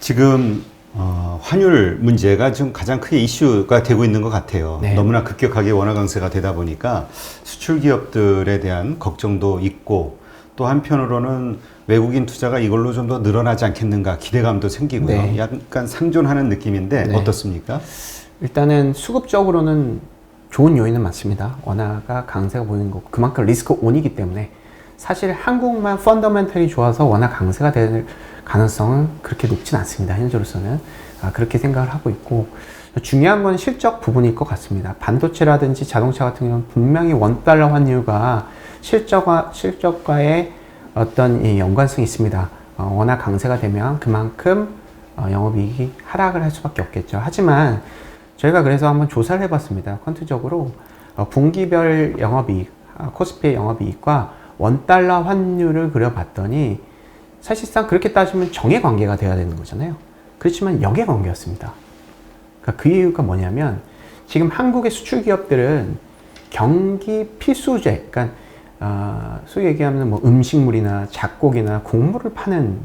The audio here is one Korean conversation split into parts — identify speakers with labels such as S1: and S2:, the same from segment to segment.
S1: 지금 환율 문제가 지금 가장 크게 이슈가 되고 있는 것 같아요.
S2: 네.
S1: 너무나 급격하게 원화 강세가 되다 보니까 수출 기업들에 대한 걱정도 있고 또 한편으로는 외국인 투자가 이걸로 좀 더 늘어나지 않겠는가 기대감도 생기고요.
S2: 네.
S1: 약간 상존하는 느낌인데
S2: 네.
S1: 어떻습니까?
S2: 일단은 수급적으로는 좋은 요인은 맞습니다. 원화가 강세가 보이는 거고 그만큼 리스크 온이기 때문에 사실 한국만 펀더멘털이 좋아서 원화 강세가 될 가능성은 그렇게 높진 않습니다. 현재로서는 그렇게 생각을 하고 있고 중요한 건 실적 부분일 것 같습니다. 반도체라든지 자동차 같은 경우는 분명히 원달러 환율과 실적과의 어떤 이 연관성이 있습니다. 원화 강세가 되면 그만큼 영업이익이 하락을 할 수밖에 없겠죠. 하지만 저희가 그래서 한번 조사를 해봤습니다. 퀀트적으로 분기별 영업이익, 코스피의 영업이익과 원달러 환율을 그려봤더니 사실상 그렇게 따지면 정의 관계가 돼야 되는 거잖아요. 그렇지만 역의 관계였습니다. 그러니까 그 이유가 뭐냐면 지금 한국의 수출 기업들은 경기 필수재, 그러니까 소위 얘기하면 뭐 음식물이나 작곡이나 곡물을 파는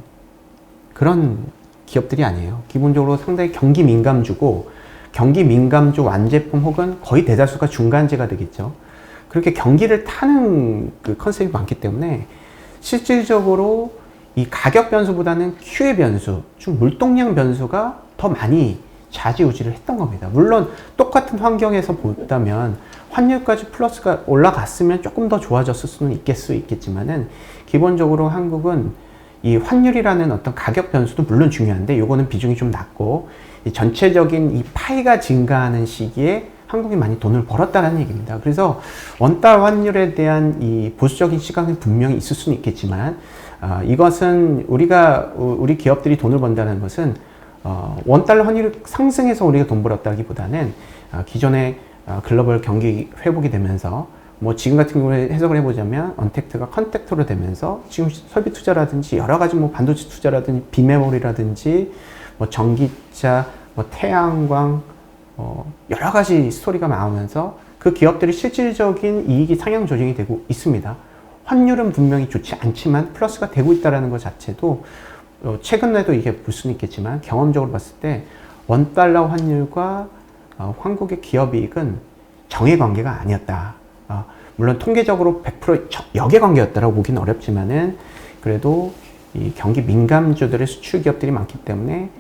S2: 그런 기업들이 아니에요. 기본적으로 상당히 경기 민감주고 경기 민감주 완제품 혹은 거의 대다수가 중간재가 되겠죠. 그렇게 경기를 타는 그 컨셉이 많기 때문에 실질적으로 이 가격 변수보다는 Q의 변수, 즉 물동량 변수가 더 많이 좌지우지를 했던 겁니다. 물론 똑같은 환경에서 보다면 환율까지 플러스가 올라갔으면 조금 더 좋아졌을 수는 있겠지만은 기본적으로 한국은 이 환율이라는 어떤 가격 변수도 물론 중요한데 요거는 비중이 좀 낮고 이 전체적인 이 파이가 증가하는 시기에 한국이 많이 돈을 벌었다는 얘기입니다. 그래서 원달 환율에 대한 이 보수적인 시각이 분명히 있을 수는 있겠지만 이것은 우리 기업들이 돈을 번다는 것은 원달러 환율이 상승해서 우리가 돈 벌었다기보다는 기존의 글로벌 경기 회복이 되면서 뭐 지금 같은 경우에 해석을 해보자면 언택트가 컨택트로 되면서 지금 설비 투자라든지 여러 가지 뭐 반도체 투자라든지 비메모리라든지 뭐 전기차, 뭐 태양광 여러 가지 스토리가 나오면서 그 기업들이 실질적인 이익이 상향 조정이 되고 있습니다. 환율은 분명히 좋지 않지만 플러스가 되고 있다는 것 자체도 최근에도 이게 볼 수는 있겠지만 경험적으로 봤을 때 원달러 환율과 한국의 기업이익은 정의 관계가 아니었다. 물론 통계적으로 100% 역의 관계였다라고 보기는 어렵지만은 그래도 이 경기 민감주들의 수출 기업들이 많기 때문에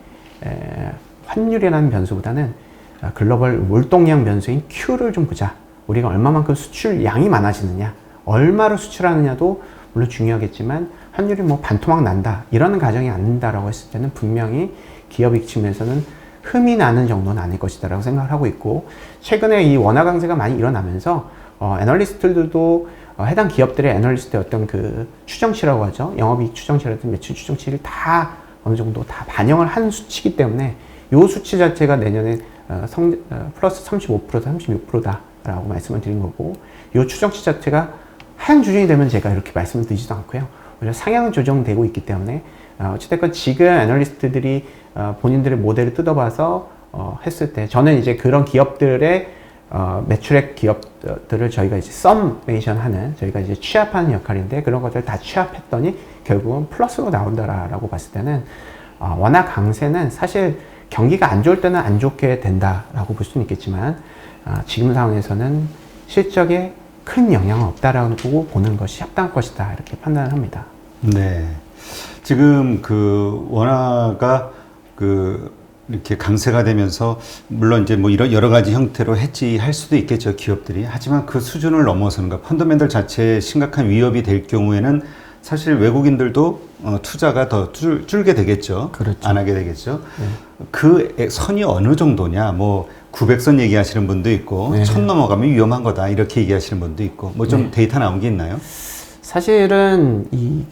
S2: 환율이라는 변수보다는 글로벌 물동량 변수인 Q를 좀 보자. 우리가 얼마만큼 수출량이 많아지느냐, 얼마를 수출하느냐도 물론 중요하겠지만 환율이 뭐 반토막 난다 이러는 가정이 안 된다라고 했을 때는 분명히 기업이익 측면에서는 흠이 나는 정도는 아닐 것이다 라고 생각을 하고 있고 최근에 이 원화 강세가 많이 일어나면서 애널리스트들도 해당 기업들의 애널리스트의 어떤 그 추정치라고 하죠. 영업이익 추정치라든지 매출 추정치를 다 어느 정도 다 반영을 한 수치이기 때문에 이 수치 자체가 내년에 플러스 35%다 36%다라고 말씀을 드린 거고 이 추정치 자체가 하향 조정이 되면 제가 이렇게 말씀을 드리지도 않고요. 오히려 상향 조정되고 있기 때문에 어찌됐건 지금 애널리스트들이 본인들의 모델을 뜯어봐서 했을 때 저는 이제 그런 기업들의 매출액 기업들을 저희가 이제 썸메이션 하는 저희가 이제 취합하는 역할인데 그런 것들을 다 취합했더니 결국은 플러스로 나온다라고 봤을 때는 원화 강세는 사실 경기가 안 좋을 때는 안 좋게 된다라고 볼 수는 있겠지만 지금 상황에서는 실적에 큰 영향은 없다라고 보는 것이 합당할 것이다 이렇게 판단을 합니다.
S1: 네. 지금 그 원화가 이렇게 강세가 되면서 물론 이제 뭐 이런 여러 가지 형태로 해지할 수도 있겠죠 기업들이. 하지만 그 수준을 넘어서는 거 펀더멘털 자체에 심각한 위협이 될 경우에는 사실 외국인들도 투자가 더 줄게 되겠죠.
S2: 그렇죠.
S1: 안 하게 되겠죠. 네. 그 선이 어느 정도냐, 뭐 900선 얘기하시는 분도 있고
S2: 네.
S1: 1000 넘어가면 위험한 거다 이렇게 얘기하시는 분도 있고 뭐 좀 데이터 나온 게 있나요?
S2: 사실은 이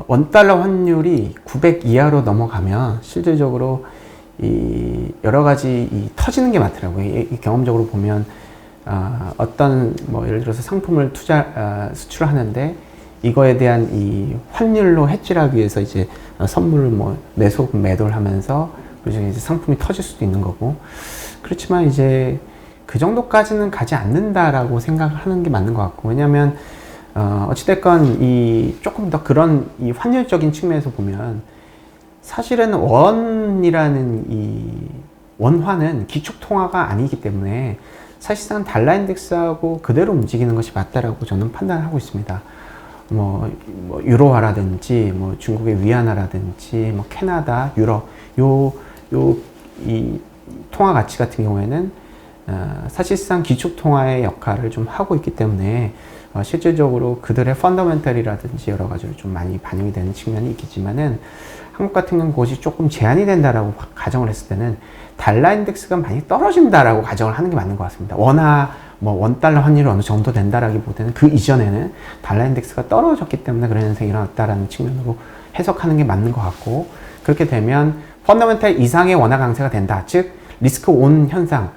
S2: 원달러 환율이 900 이하로 넘어가면 실질적으로 이 여러 가지 터지는 게 많더라고요. 이 경험적으로 보면 어떤 뭐 예를 들어서 상품을 수출을 하는데 이거에 대한 이 환율로 해지를 하기 위해서 이제 선물을 뭐 매수금 매도를 하면서 그중에 이제 상품이 터질 수도 있는 거고 그렇지만 이제 그 정도까지는 가지 않는다라고 생각하는 게 맞는 것 같고 왜냐하면 어찌됐건 이 조금 더 그런 이 환율적인 측면에서 보면 사실은 원이라는 이 원화는 기축통화가 아니기 때문에 사실상 달러 인덱스하고 그대로 움직이는 것이 맞다라고 저는 판단하고 있습니다. 뭐 유로화라든지 뭐 중국의 위안화라든지 뭐 캐나다, 유럽 이 통화 가치 같은 경우에는 사실상 기축통화의 역할을 좀 하고 있기 때문에 실질적으로 그들의 펀더멘털이라든지 여러 가지로 좀 많이 반영이 되는 측면이 있겠지만은 한국 같은 경우는 그것이 조금 제한이 된다라고 가정을 했을 때는 달러 인덱스가 많이 떨어진다라고 가정을 하는 게 맞는 것 같습니다. 원화 뭐 원달러 환율이 어느 정도 된다라기보다는 그 이전에는 달러 인덱스가 떨어졌기 때문에 그런 현상이 일어났다라는 측면으로 해석하는 게 맞는 것 같고, 그렇게 되면 펀더멘털 이상의 원화 강세가 된다. 즉 리스크 온 현상,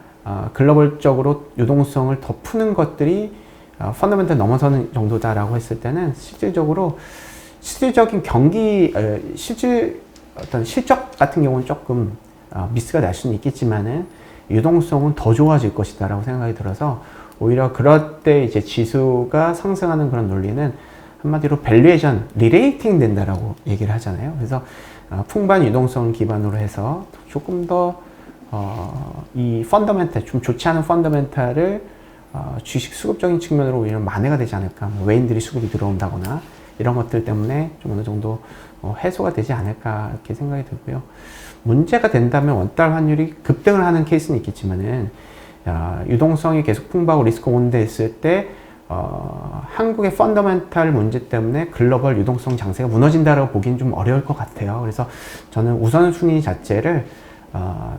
S2: 글로벌적으로 유동성을 더 푸는 것들이 펀더멘털 넘어서는 정도다라고 했을 때는 실질적인 경기 어떤 실적 같은 경우는 조금 미스가 날 수는 있겠지만은 유동성은 더 좋아질 것이다라고 생각이 들어서, 오히려 그럴 때 이제 지수가 상승하는 그런 논리는 한마디로 밸류에이션 리레이팅 된다라고 얘기를 하잖아요. 그래서 풍부한 유동성을 기반으로 해서 조금 더 이 펀더멘탈, 좀 좋지 않은 펀더멘탈을 주식 수급적인 측면으로 오히려 만회가 되지 않을까. 뭐 외인들이 수급이 들어온다거나 이런 것들 때문에 좀 어느 정도 해소가 되지 않을까 이렇게 생각이 들고요. 문제가 된다면 원달 환율이 급등을 하는 케이스는 있겠지만은 유동성이 계속 풍부하고 리스크 온됐을 때 한국의 펀더멘탈 문제 때문에 글로벌 유동성 장세가 무너진다라고 보기는 좀 어려울 것 같아요. 그래서 저는 우선순위 자체를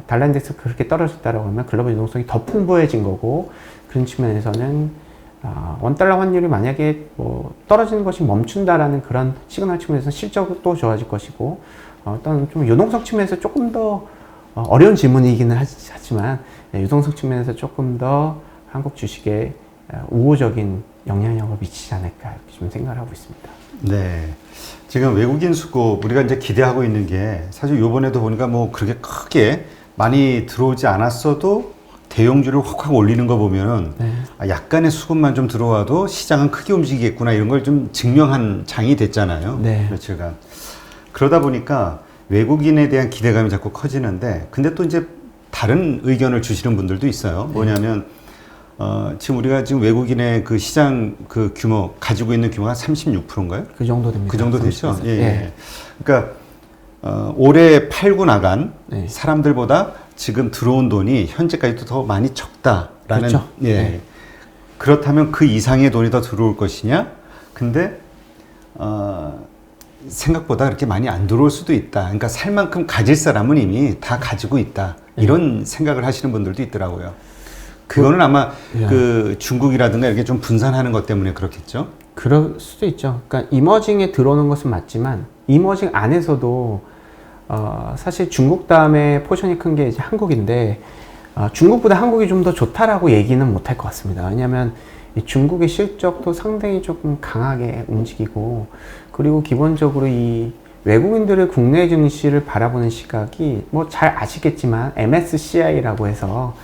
S2: 달러 인덱스 그렇게 떨어졌다라고 하면 글로벌 유동성이 더 풍부해진 거고, 그런 측면에서는 원달러 환율이 만약에 뭐 떨어지는 것이 멈춘다라는 그런 시그널 측면에서 실적도 좋아질 것이고, 어떤 좀 유동성 측면에서 조금 더 어려운 질문이기는 하지만 유동성 측면에서 조금 더 한국 주식에 우호적인 영향력을 미치지 않을까 이렇게 좀 생각을 하고 있습니다.
S1: 네. 지금 외국인 수급 우리가 이제 기대하고 있는 게 사실 요번에도 보니까 뭐 그렇게 크게 많이 들어오지 않았어도 대형주를 확 올리는 거 보면은
S2: 네.
S1: 약간의 수급만 좀 들어와도 시장은 크게 움직이겠구나 이런 걸 좀 증명한 장이 됐잖아요.
S2: 네.
S1: 며칠간. 그러다 보니까 외국인에 대한 기대감이 자꾸 커지는데, 근데 또 이제 다른 의견을 주시는 분들도 있어요. 뭐냐면 지금 우리가 지금 외국인의 그 시장 그 규모 가지고 있는 규모가 36%인가요?
S2: 그 정도 됩니다.
S1: 그 정도 되죠.
S2: 30%.
S1: 예,
S2: 예.
S1: 예. 그러니까 올해 팔고 나간
S2: 네.
S1: 사람들보다 지금 들어온 돈이 현재까지도 더 많이 적다라는.
S2: 그렇죠.
S1: 예.
S2: 네.
S1: 그렇다면 그 이상의 돈이 더 들어올 것이냐? 근데 생각보다 그렇게 많이 안 들어올 수도 있다. 그러니까 살 만큼 가질 사람은 이미 다 가지고 있다. 이런 생각을 하시는 분들도 있더라고요. 그거는 아마
S2: 예.
S1: 그 중국이라든가 이렇게 좀 분산하는 것 때문에 그렇겠죠.
S2: 그럴 수도 있죠. 그러니까 이머징에 들어오는 것은 맞지만 이머징 안에서도 사실 중국 다음에 포션이 큰 게 이제 한국인데, 중국보다 한국이 좀 더 좋다라고 얘기는 못할 것 같습니다. 왜냐하면 이 중국의 실적도 상당히 조금 강하게 움직이고, 그리고 기본적으로 이 외국인들의 국내 증시를 바라보는 시각이 뭐 잘 아시겠지만 MSCI라고 해서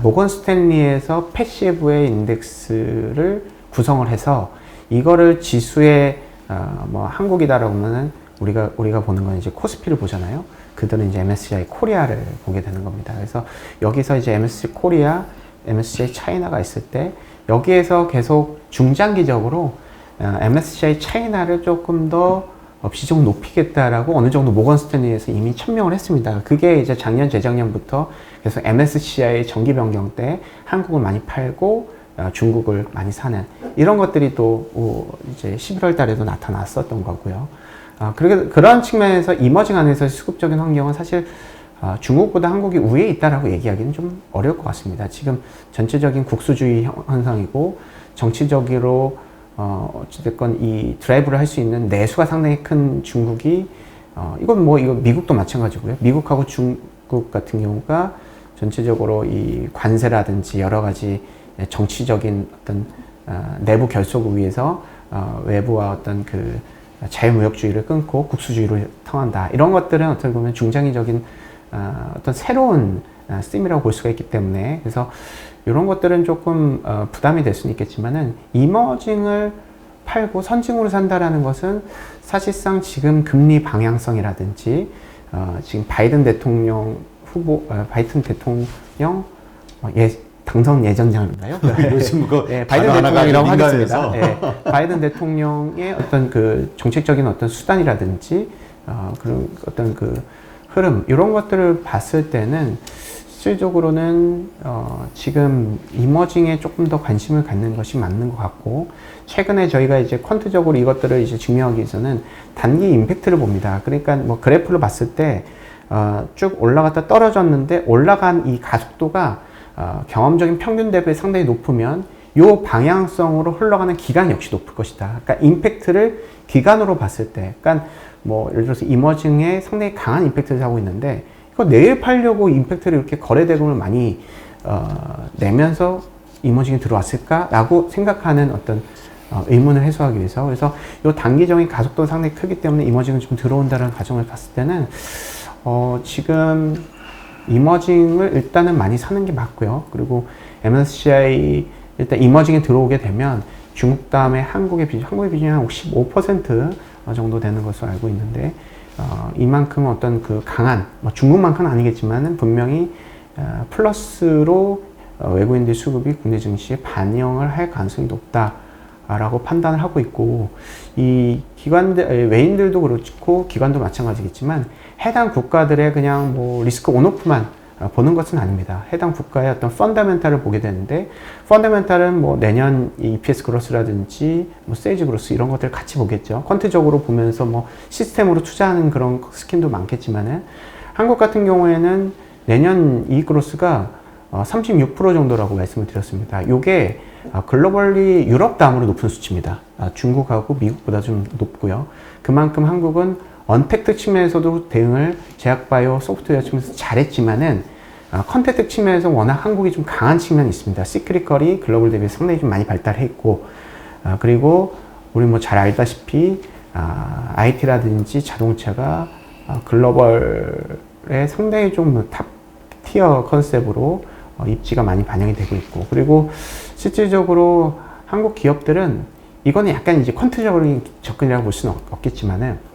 S2: 모건 스탠리에서 패시브의 인덱스를 구성을 해서 이거를 지수에 뭐 한국이다라고 하면은 우리가 보는 건 이제 코스피를 보잖아요. 그들은 이제 MSCI 코리아를 보게 되는 겁니다. 그래서 여기서 이제 MSCI 코리아, MSCI 차이나가 있을 때 여기에서 계속 중장기적으로 MSCI 차이나를 조금 더 비중 높이겠다라고 어느 정도 모건 스탠리에서 이미 천명을 했습니다. 그게 이제 작년, 재작년부터 계속 MSCI 정기 변경 때 한국을 많이 팔고 중국을 많이 사는 이런 것들이 또 이제 11월 달에도 나타났었던 거고요. 그런 측면에서 이머징 안에서 수급적인 환경은 사실 중국보다 한국이 우위에 있다라고 얘기하기는 좀 어려울 것 같습니다. 지금 전체적인 국수주의 현상이고 정치적으로 어찌됐건 이 드라이브를 할 수 있는 내수가 상당히 큰 중국이 이거 미국도 마찬가지고요. 미국하고 중국 같은 경우가 전체적으로 이 관세라든지 여러 가지 정치적인 어떤 내부 결속을 위해서 외부와 어떤 그 자유무역주의를 끊고 국수주의로 통한다. 이런 것들은 어떻게 보면 중장기적인 어떤 새로운 스팀이라고 볼 수가 있기 때문에, 그래서 이런 것들은 조금 부담이 될 수는 있겠지만은 이머징을 팔고 선징으로 산다라는 것은 사실상 지금 금리 방향성이라든지 지금 바이든 대통령 바이든 대통령 당선 예정자인가요?
S1: 요즘 그거
S2: 바이든
S1: 단어 하나가
S2: 대통령이라고
S1: 민감해서.
S2: 하겠습니다. 바이든 대통령의 어떤 그 정책적인 어떤 수단이라든지 그런 어떤 그 흐름 이런 것들을 봤을 때는 실질적으로는 지금 이머징에 조금 더 관심을 갖는 것이 맞는 것 같고, 최근에 저희가 이제 퀀트적으로 이것들을 이제 증명하기 위해서는 단기 임팩트를 봅니다. 그러니까 뭐 그래프를 봤을 때 쭉 올라갔다 떨어졌는데 올라간 이 가속도가 경험적인 평균 대비에 상당히 높으면 이 방향성으로 흘러가는 기간 역시 높을 것이다. 그러니까 임팩트를 기간으로 봤을 때, 그러니까 뭐 예를 들어서 이머징에 상당히 강한 임팩트를 하고 있는데, 이거 내일 팔려고 임팩트를 이렇게 거래 대금을 많이 내면서 이머징이 들어왔을까라고 생각하는 어떤 의문을 해소하기 위해서, 그래서 이 단기적인 가속도가 상당히 크기 때문에 이머징은 좀 들어온다는 가정을 봤을 때는 지금 이머징을 일단은 많이 사는 게 맞고요. 그리고 MSCI 일단 이머징에 들어오게 되면 중국 다음에 한국의 비중이 한 15% 정도 되는 것으로 알고 있는데, 이만큼 어떤 그 강한, 중국만큼은 아니겠지만은 분명히 플러스로 외국인들 수급이 국내 증시에 반영을 할 가능성이 높다라고 판단을 하고 있고, 이 기관들, 외인들도 그렇고 기관도 마찬가지겠지만 해당 국가들의 그냥 뭐 리스크 온오프만 보는 것은 아닙니다. 해당 국가의 어떤 펀더멘탈을 보게 되는데, 펀더멘탈은 뭐 내년 EPS 그로스라든지 뭐 세일즈 그로스 이런 것들을 같이 보겠죠. 퀀트적으로 보면서 뭐 시스템으로 투자하는 그런 스킨도 많겠지만은, 한국 같은 경우에는 내년 이익 그로스가 36% 정도라고 말씀을 드렸습니다. 요게 글로벌리 유럽 다음으로 높은 수치입니다. 중국하고 미국보다 좀 높고요. 그만큼 한국은 언택트 측면에서도 대응을 제약바이오 소프트웨어 측면에서 잘했지만은 컨택트 측면에서 워낙 한국이 좀 강한 측면이 있습니다. 시크리컬이 글로벌 대비해서 상당히 좀 많이 발달해 있고, 그리고 우리 뭐 잘 알다시피 IT라든지 자동차가 글로벌에 상당히 좀 탑 티어 컨셉으로 입지가 많이 반영이 되고 있고, 그리고 실질적으로 한국 기업들은 이거는 약간 이제 퀀트적으로 접근이라고 볼 수는 없겠지만은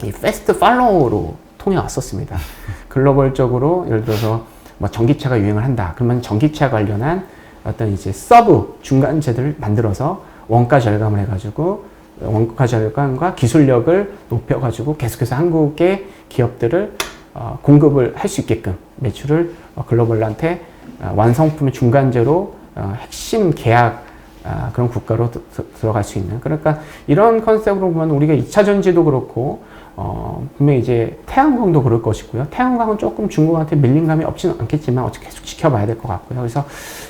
S2: 이 패스트 팔로우로 통해 왔었습니다. 글로벌적으로 예를 들어서 뭐 전기차가 유행을 한다. 그러면 전기차 관련한 어떤 이제 서브 중간재들을 만들어서 원가 절감을 해가지고 원가 절감과 기술력을 높여가지고 계속해서 한국의 기업들을 공급을 할 수 있게끔 매출을 글로벌한테 완성품의 중간재로 핵심 계약 그런 국가로 들어갈 수 있는, 그러니까 이런 컨셉으로 보면 우리가 2차 전지도 그렇고 분명히 이제 태양광도 그럴 것이고요. 태양광은 조금 중국한테 밀린 감이 없지는 않겠지만 어차피 계속 지켜봐야 될 것 같고요. 그래서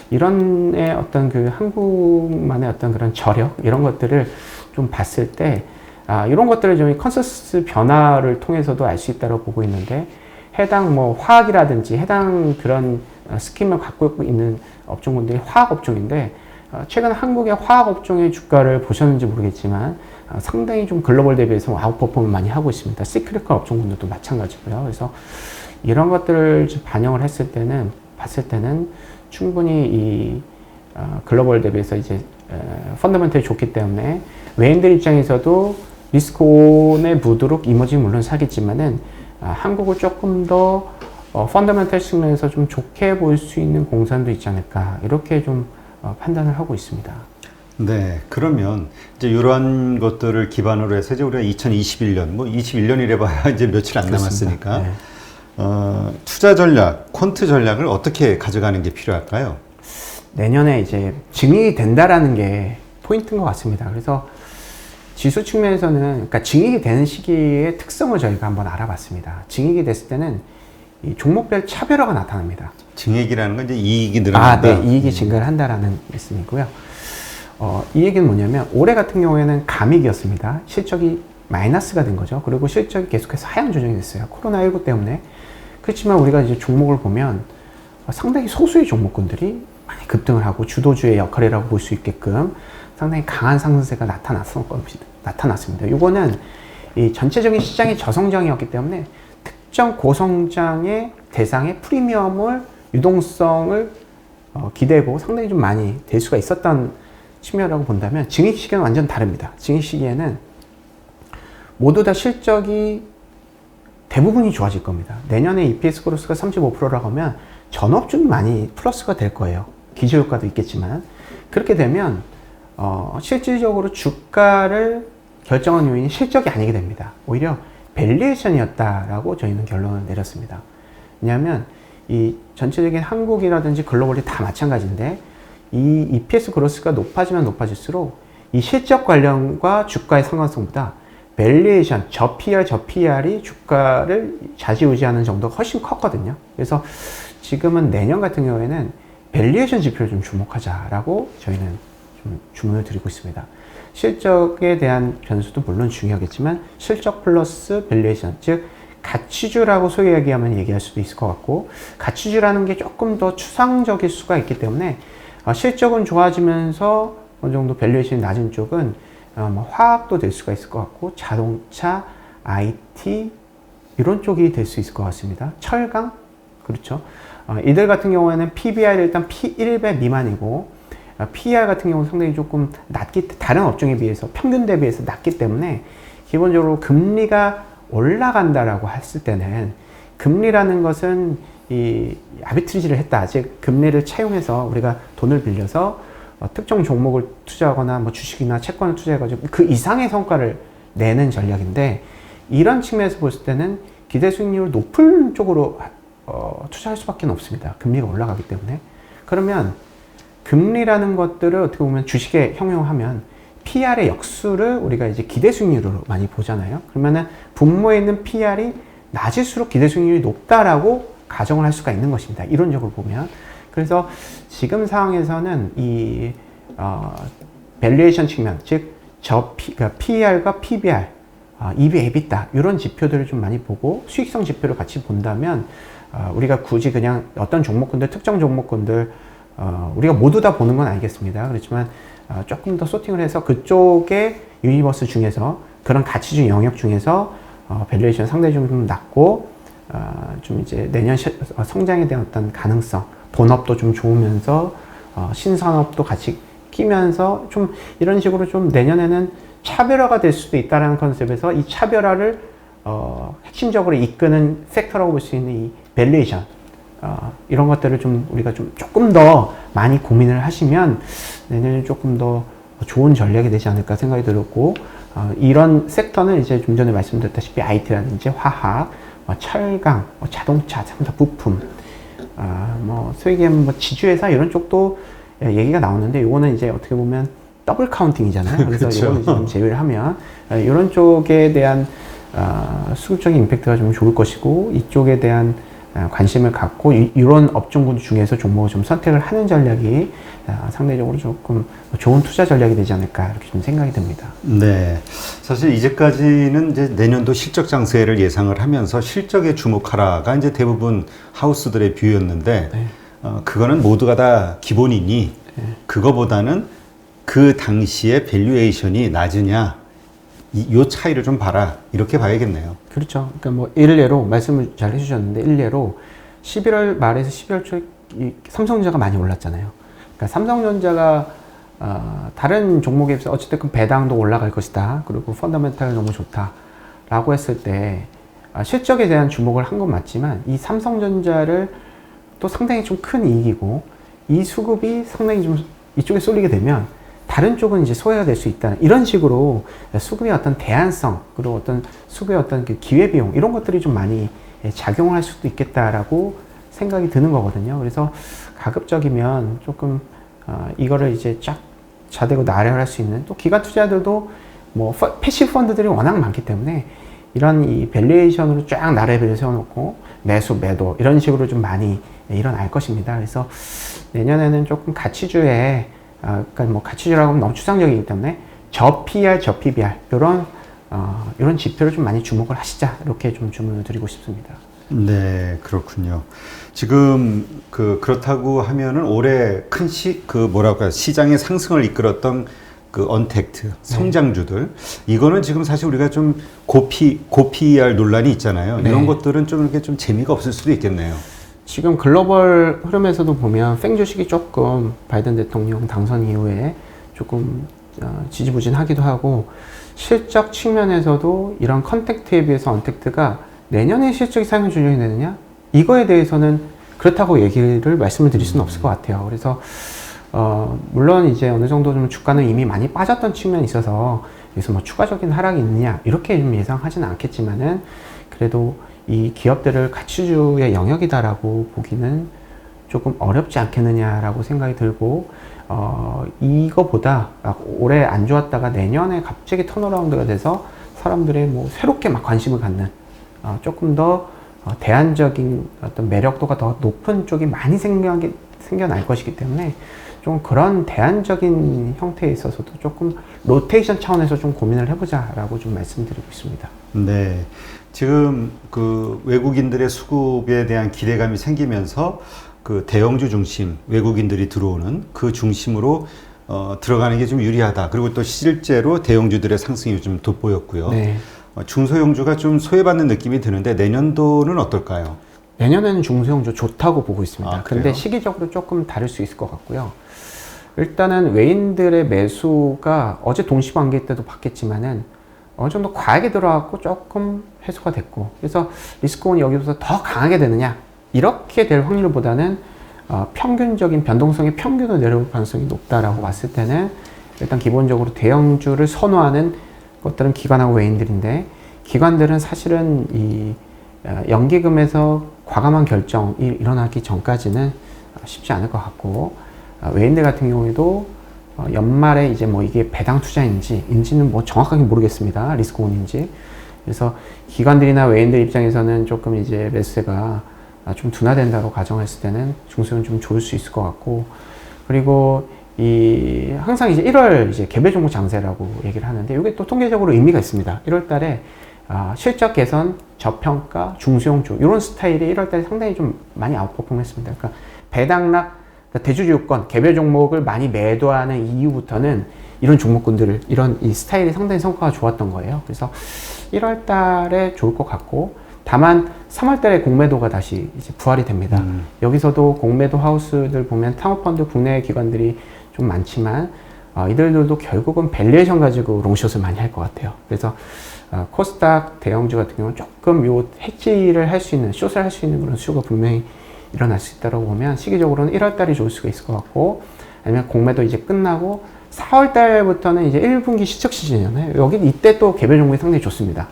S2: 이런 어떤 그 한국만의 어떤 그런 저력 이런 것들을 좀 봤을 때 이런 것들을 좀 컨센서스 변화를 통해서도 알 수 있다고 보고 있는데, 해당 뭐 화학이라든지 해당 그런 스킴을 갖고 있는 업종군들이 화학 업종인데, 최근 한국의 화학 업종의 주가를 보셨는지 모르겠지만 상당히 좀 글로벌 대비해서 아웃퍼폼을 많이 하고 있습니다. 시크리컬 업종군들도 마찬가지고요. 그래서 이런 것들을 반영을 했을 때는 봤을 때는 충분히 이 글로벌 대비해서 이제 펀더멘털이 좋기 때문에 외인들 입장에서도 리스크온에 묻도록 이머징 물론 사겠지만은 한국을 조금 더 펀더멘털 측면에서 좀 좋게 볼 수 있는 공산도 있지 않을까, 이렇게 좀 판단을 하고 있습니다.
S1: 네, 그러면 이제 이러한 것들을 기반으로 해서 이제 우리가 2021년, 뭐 21년이래 봐야 이제 며칠 안
S2: 그렇습니다.
S1: 남았으니까,
S2: 네.
S1: 투자 전략, 퀀트 전략을 어떻게 가져가는 게 필요할까요?
S2: 내년에 이제 증익이 된다라는 게 포인트인 것 같습니다. 그래서 지수 측면에서는, 그러니까 증익이 되는 시기의 특성을 저희가 한번 알아봤습니다. 증익이 됐을 때는 이 종목별 차별화가 나타납니다.
S1: 증액이라는 건 이제 이익이 늘어난다.
S2: 네, 이익이 증가를 한다라는 말씀이고요. 이 얘기는 뭐냐면 올해 같은 경우에는 감익이었습니다. 실적이 마이너스가 된 거죠. 그리고 실적이 계속해서 하향 조정이 됐어요. 코로나19 때문에. 그렇지만 우리가 이제 종목을 보면 상당히 소수의 종목군들이 많이 급등을 하고 주도주의 역할이라고 볼 수 있게끔 상당히 강한 상승세가 나타났습니다. 이거는 이 전체적인 시장의 저성장이었기 때문에 특정 고성장의 대상의 프리미엄을 유동성을 기대고 상당히 좀 많이 될 수가 있었던 측면이라고 본다면, 증익 시기는 완전 다릅니다. 증익 시기에는 모두 다 실적이 대부분이 좋아질 겁니다. 내년에 EPS 그로스가 35%라고 하면 전업중이 많이 플러스가 될 거예요. 기저효과도 있겠지만 그렇게 되면 실질적으로 주가를 결정한 요인이 실적이 아니게 됩니다. 오히려 밸류에이션이었다라고 저희는 결론을 내렸습니다. 왜냐하면 이 전체적인 한국이라든지 글로벌이 다 마찬가지인데 이 EPS 그로스가 높아지면 높아질수록 이 실적 관련과 주가의 상관성보다 밸류에이션, 저 PR이 주가를 좌지우지하는 정도가 훨씬 컸거든요. 그래서 지금은 내년 같은 경우에는 밸류에이션 지표를 좀 주목하자라고 저희는 좀 주문을 드리고 있습니다. 실적에 대한 변수도 물론 중요하겠지만 실적 플러스 밸류에이션, 즉 가치주라고 소위 얘기할 수도 있을 것 같고 가치주라는 게 조금 더 추상적일 수가 있기 때문에 실적은 좋아지면서 어느 정도 밸류에이션이 낮은 쪽은 뭐 화학도 될 수가 있을 것 같고 자동차, IT 이런 쪽이 될 수 있을 것 같습니다. 철강 그렇죠. 이들 같은 경우에는 PBR이 일단 P1배 미만이고 PER 같은 경우는 상당히 조금 다른 업종에 비해서 평균 대비해서 낮기 때문에 기본적으로 금리가 올라간다라고 했을 때는 금리라는 것은 이 아비트리지를 했다. 즉 금리를 차용해서 우리가 돈을 빌려서 특정 종목을 투자하거나 뭐 주식이나 채권을 투자해가지고 그 이상의 성과를 내는 전략인데 이런 측면에서 봤을 때는 기대 수익률 높은 쪽으로 투자할 수밖에 없습니다. 금리가 올라가기 때문에. 그러면 금리라는 것들을 어떻게 보면 주식에 형용하면 PR의 역수를 우리가 이제 기대 수익률로 많이 보잖아요. 그러면은 분모에 있는 PR이 낮을수록 기대 수익률이 높다라고 가정을 할 수가 있는 것입니다. 이론적으로 보면. 그래서 지금 상황에서는 이 밸류에이션 측면, 즉 그러니까 PER과 PBR, EV, EBITDA 이런 지표들을 좀 많이 보고 수익성 지표를 같이 본다면 우리가 굳이 그냥 어떤 종목군들, 특정 종목군들 우리가 모두 다 보는 건 아니겠습니다. 그렇지만 조금 더 소팅을 해서 그쪽의 유니버스 중에서 그런 가치주 영역 중에서 밸류에이션 상당히 좀 낮고 좀 이제 내년 성장에 대한 어떤 가능성, 본업도 좀 좋으면서 신산업도 같이 끼면서 좀 이런 식으로 좀 내년에는 차별화가 될 수도 있다는 컨셉에서 이 차별화를 핵심적으로 이끄는 섹터라고 볼 수 있는 이 밸류에이션 이런 것들을 좀 우리가 좀 조금 더 많이 고민을 하시면 내년에 조금 더 좋은 전략이 되지 않을까 생각이 들었고 이런 섹터는 이제 좀 전에 말씀드렸다시피 IT라든지 화학, 철강, 자동차, 자동차 부품, 뭐 소위 얘기하면 뭐 지주회사 이런 쪽도 얘기가 나오는데 요거는 이제 어떻게 보면 더블 카운팅이잖아요. 그래서 이거는 좀 제외를 하면 이런 쪽에 대한 수급적인 임팩트가 좀 좋을 것이고 이쪽에 대한 관심을 갖고 이런 업종군 중에서 종목을 좀 선택을 하는 전략이 상대적으로 조금 좋은 투자 전략이 되지 않을까 이렇게 좀 생각이 듭니다.
S1: 네, 사실 이제까지는 이제 내년도 실적 장세를 예상을 하면서 실적에 주목하라가 이제 대부분 하우스들의 뷰였는데
S2: 네.
S1: 그거는 모두가 다 기본이니 그거보다는 그 당시에 밸류에이션이 낮으냐 요 차이를 좀 봐라 이렇게 봐야겠네요.
S2: 그렇죠. 그러니까 뭐 일례로 말씀을 잘 해주셨는데 일례로 11월 말에서 12월 초에 삼성전자가 많이 올랐잖아요. 그러니까 삼성전자가 다른 종목에 비해서 어쨌든 배당도 올라갈 것이다. 그리고 펀더멘탈이 너무 좋다라고 했을 때 실적에 대한 주목을 한 건 맞지만 이 삼성전자를 또 상당히 좀 큰 이익이고 이 수급이 상당히 좀 이쪽에 쏠리게 되면 다른 쪽은 이제 소외가 될 수 있다는 이런 식으로 수급의 어떤 대안성 그리고 어떤 수급의 어떤 그 기회비용 이런 것들이 좀 많이 작용을 할 수도 있겠다라고 생각이 드는 거거든요. 그래서 가급적이면 조금 이거를 이제 쫙 자대고 나열할 수 있는 또 기관 투자들도 뭐 패시브 펀드들이 워낙 많기 때문에 이런 이 밸류에이션으로 쫙 나래를 세워놓고 매수 매도 이런 식으로 좀 많이 일어날 것입니다. 그래서 내년에는 조금 가치주에 그러니까 뭐 가치주라고 하면 너무 추상적이기 때문에 저 PER, 저 PBR 이런 지표를 좀 많이 주목을 하시자 이렇게 좀 주문을 드리고 싶습니다.
S1: 네, 그렇군요. 지금 그렇다고 하면은 올해 큰 시장의 상승을 이끌었던 그 언택트 성장주들 이거는 지금 사실 우리가 좀 고PER 논란이 있잖아요.
S2: 네.
S1: 이런 것들은 좀 이렇게 좀 재미가 없을 수도 있겠네요.
S2: 지금 글로벌 흐름에서도 보면 팽 주식이 조금 바이든 대통령 당선 이후에 조금 지지부진하기도 하고 실적 측면에서도 이런 컨택트에 비해서 언택트가 내년에 실적이 상향 조정이 되느냐? 이거에 대해서는 그렇다고 말씀을 드릴 수는 없을 것 같아요. 그래서 물론 이제 어느 정도 좀 주가는 이미 많이 빠졌던 측면이 있어서 여기서 뭐 추가적인 하락이 있느냐 이렇게 좀 예상하지는 않겠지만은 그래도 이 기업들을 가치주의 영역이다라고 보기는 조금 어렵지 않겠느냐라고 생각이 들고 이거보다 올해 안 좋았다가 내년에 갑자기 턴어라운드가 돼서 사람들의 뭐 새롭게 막 관심을 갖는 조금 더 대안적인 어떤 매력도가 더 높은 쪽이 많이 생겨날 것이기 때문에 좀 그런 대안적인 형태에 있어서도 조금 로테이션 차원에서 좀 고민을 해보자라고 좀 말씀드리고 있습니다.
S1: 네. 지금 그 외국인들의 수급에 대한 기대감이 생기면서 그 대형주 중심 외국인들이 들어오는 그 중심으로 들어가는 게 좀 유리하다. 그리고 또 실제로 대형주들의 상승이 좀 돋보였고요.
S2: 네.
S1: 중소형주가 좀 소외받는 느낌이 드는데 내년도는 어떨까요?
S2: 내년에는 중소형주 좋다고 보고 있습니다.
S1: 아,
S2: 근데
S1: 그래요?
S2: 시기적으로 조금 다를 수 있을 것 같고요. 일단은 외인들의 매수가 어제 동시반기 때도 봤겠지만은 어느 정도 과하게 들어왔고 조금 해소가 됐고 그래서 리스크온이 여기서 더 강하게 되느냐 이렇게 될 확률보다는 평균적인 변동성의 평균으로 내려올 가능성이 높다라고 봤을 때는 일단 기본적으로 대형주를 선호하는 것들은 기관하고 외인들인데 기관들은 사실은 이 연기금에서 과감한 결정이 일어나기 전까지는 쉽지 않을 것 같고 외인들 같은 경우에도 연말에 이제 뭐 이게 배당 투자인지는 뭐 정확하게 모르겠습니다. 리스크온인지. 그래서 기관들이나 외인들 입장에서는 조금 이제 매수세가 좀 둔화된다고 가정했을 때는 중소형 좀 좋을 수 있을 것 같고 그리고 항상 이제 1월 이제 개별 종목 장세라고 얘기를 하는데 이게 또 통계적으로 의미가 있습니다. 1월 달에 실적 개선, 저평가, 중소형주 이런 스타일이 1월 달에 상당히 좀 많이 아웃퍼폼 했습니다. 그러니까 배당락, 대주주 요건, 개별 종목을 많이 매도하는 이후부터는 이런 종목군들을 이런 이 스타일이 상당히 성과가 좋았던 거예요. 그래서 1월 달에 좋을 것 같고 다만 3월 달에 공매도가 다시 이제 부활이 됩니다. 여기서도 공매도 하우스들 보면 상업펀드 국내 기관들이 좀 많지만 이들도 결국은 밸류에이션 가지고 롱숏을 많이 할 것 같아요. 그래서 코스닥 대형주 같은 경우는 조금 요 해지를 할 수 있는 숏을 할 수 있는 그런 수요가 분명히 일어날 수 있다고 보면 시기적으로는 1월 달이 좋을 수가 있을 것 같고 아니면 공매도 이제 끝나고 4월 달부터는 이제 1분기 실적 시즌이잖아요. 여기 이때 또 개별 종목이 상당히 좋습니다.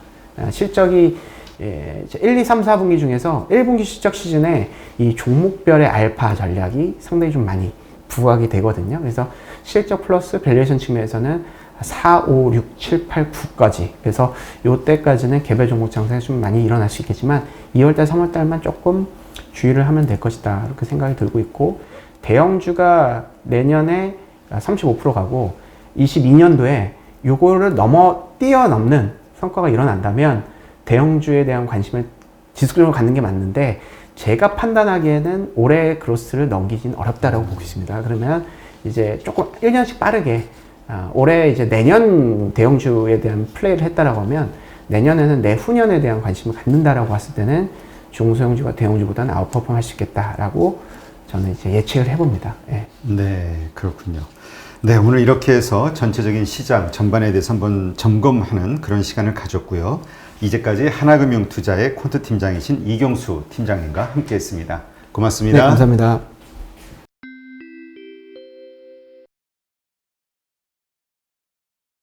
S2: 실적이 1, 2, 3, 4분기 중에서 1분기 실적 시즌에 이 종목별의 알파 전략이 상당히 좀 많이 부각이 되거든요. 그래서 실적 플러스 밸류에이션 측면에서는 4, 5, 6, 7, 8, 9까지 그래서 요때까지는 개별 종목 장세가 좀 많이 일어날 수 있겠지만 2월달, 3월달만 조금 주의를 하면 될 것이다 이렇게 생각이 들고 있고 대형주가 내년에 35% 가고 22년도에 요거를 뛰어넘는 성과가 일어난다면 대형주에 대한 관심을 지속적으로 갖는 게 맞는데 제가 판단하기에는 올해 그로스를 넘기긴 어렵다라고 보고 있습니다. 그러면 이제 조금 1년씩 빠르게 올해 이제 내년 대형주에 대한 플레이를 했다라고 하면 내년에는 내후년에 대한 관심을 갖는다라고 봤을 때는 중소형주가 대형주보다는 아웃퍼폼 할 수 있겠다라고 저는 이제 예측을 해봅니다. 예.
S1: 네, 그렇군요. 네, 오늘 이렇게 해서 전체적인 시장 전반에 대해서 한번 점검하는 그런 시간을 가졌고요. 이제까지 하나금융투자의 콘트 팀장이신 이경수 팀장님과 함께 했습니다. 고맙습니다.
S2: 네, 감사합니다.